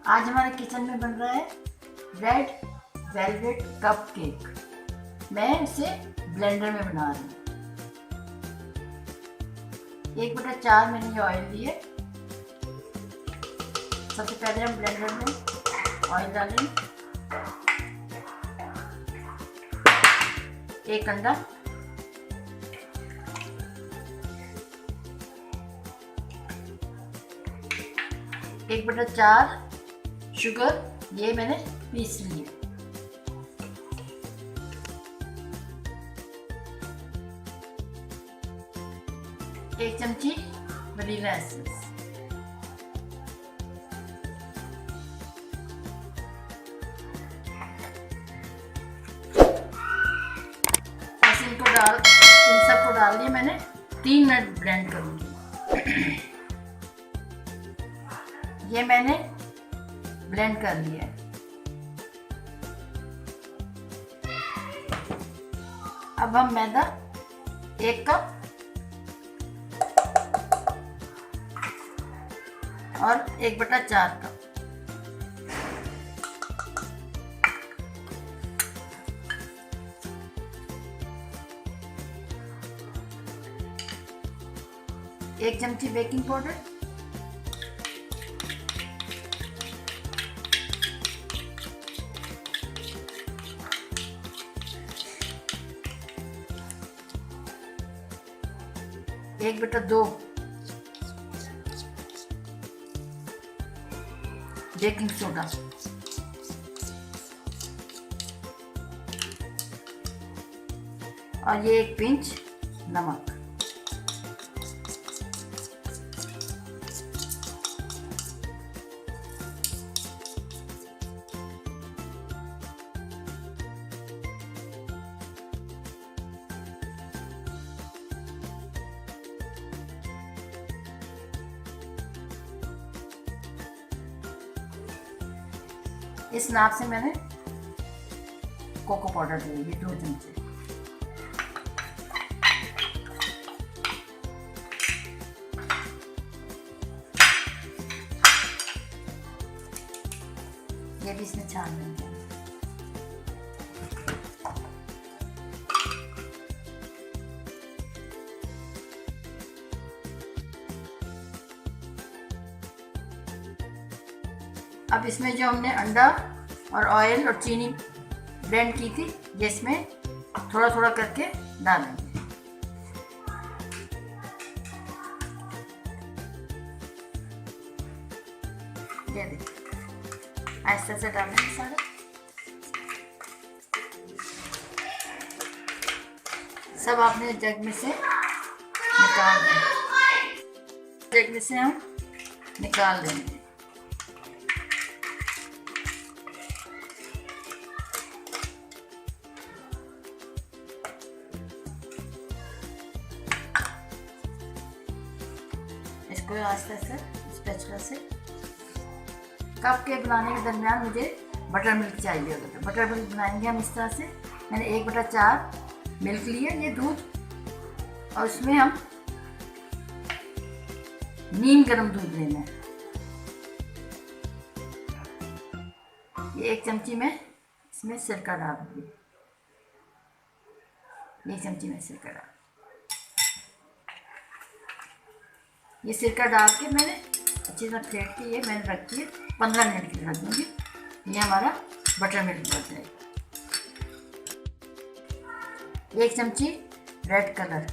आज हमारे किचन में बन रहा है रेड वेलवेट कप केक। मैं इसे ब्लेंडर में बना रही हूँ। 1/4 मैंने ये ऑयल लिए। सबसे पहले हम ब्लेंडर में ऑयल डालें। 1 अंडा, एक बटा 4 शुगर, ये मैंने पीस ली है। एक चमची वनीला एसेंस, ऐसे इन सबको डाल दिया मैंने। 3 मिनट ब्लेंड करूंगी। ये मैंने ब्लेंड कर लिया है। अब हम मैदा 1 कप और 1/4 कप, एक चमची बेकिंग पाउडर, एक बटा 2 बेकिंग सोडा, और ये 1 पिंच नमक। इस नाप से मैंने कोको पाउडर ले ली 2 चमचे। ये भी इसमें छान लेंगे। अब इसमें जो हमने अंडा और ऑयल और चीनी ब्लेंड की थी, ये इसमें थोड़ा थोड़ा करके डालेंगे। ये देखिए, ऐसे से डालेंगे सारा। सब आपने जग में से निकाल दें। जग में से हम निकाल देंगे। इसको आस्ते आस्ते स्पैचुला से। कप केक बनाने के दरमियान मुझे बटर मिल्क चाहिए होता है। बटर मिल्क बनाएंगे हम इस तरह से। मैंने 1/4 मिल्क लिया, ये दूध, और उसमें हम नीम गर्म दूध लेना है। ये 1 चमची में इसमें सिरका डाल दूँगी। 1 चमची में सिरका डाल, ये सिरका डाल के मैंने अच्छी तरह फेंट के ये मैंने रख दिए। 15 मिनट के लिए रख दूँगी। ये हमारा बटर मिल्क बन जाएगा। 1 चमची रेड कलर,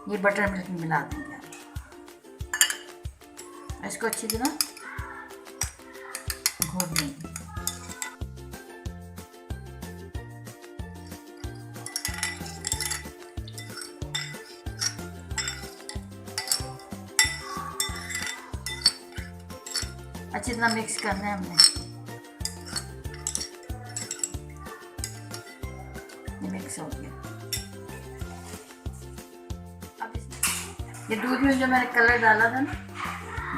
ये बटर मिल्क में मिला देंगे। इसको अच्छी तरह घोल देंगे। अच्छी तरह मिक्स करना है हमने। ये मिक्स हो गया। अब ये दूध में जो मैंने कलर डाला था ना,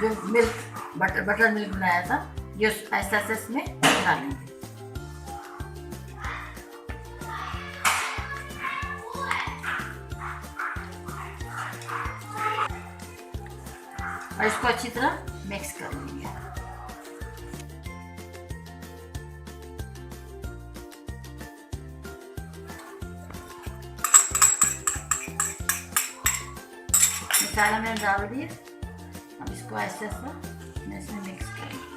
जो मिल्क बटर मिल्क बनाया था, ये ऐसा ऐसा इसमें डालेंगे। और इसको अच्छी तरह मिक्स कर लेंगे। मसाला मैंने डाल दिया। अब इसको ऐसे ऐसे मैं इसमें मिक्स करूँगी।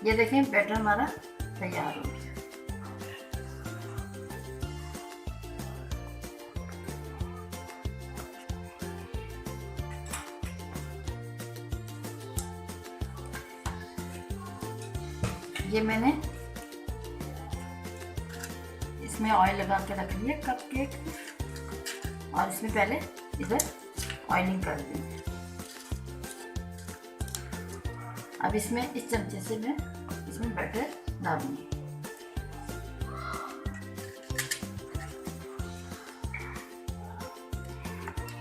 ये देखें बैटर हमारा तैयार हो गया। ये मैंने इसमें ऑयल लगा के रख दिया कपकेक, और इसमें पहले इधर ऑयलिंग कर दी। अब इसमें इस चमचे से मैं इसमें बटर डालूंगी।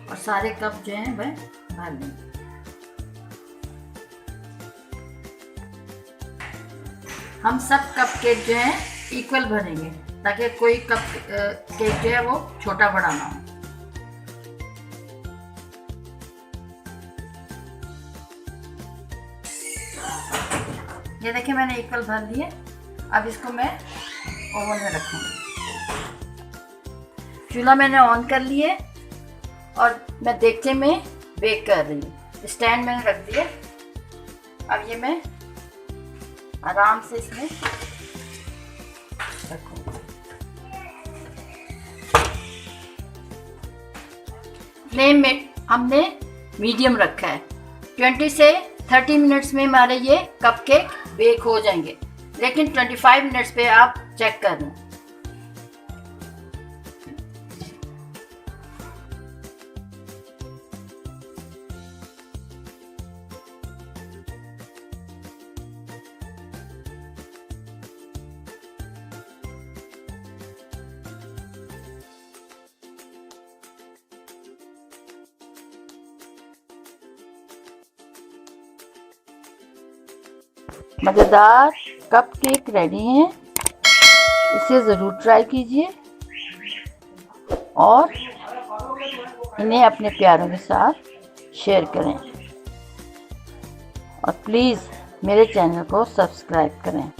और सारे कप जो हैं वह डाल देंगे। हम सब कप केक जो है इक्वल भरेंगे, ताकि कोई कप केक जो है वो छोटा बड़ा ना हो। ये देखिए मैंने इक्वल भर दिए। अब इसको मैं ओवन में रखूँगी। चूल्हा मैंने ऑन कर लिए और मैं देगचे में बेक कर रही हूँ। स्टैंड मैंने रख दिया। अब ये मैं आराम से इसमें रखूँगी। फ्लेम में हमने मीडियम रखा है। 20 से 30 मिनट्स में हमारे ये कपकेक बेक हो जाएंगे, लेकिन 25 मिनट्स पे आप चेक कर लें। मज़ेदार कपकेक रेडी हैं। इसे ज़रूर ट्राई कीजिए और इन्हें अपने प्यारों के साथ शेयर करें, और प्लीज़ मेरे चैनल को सब्सक्राइब करें।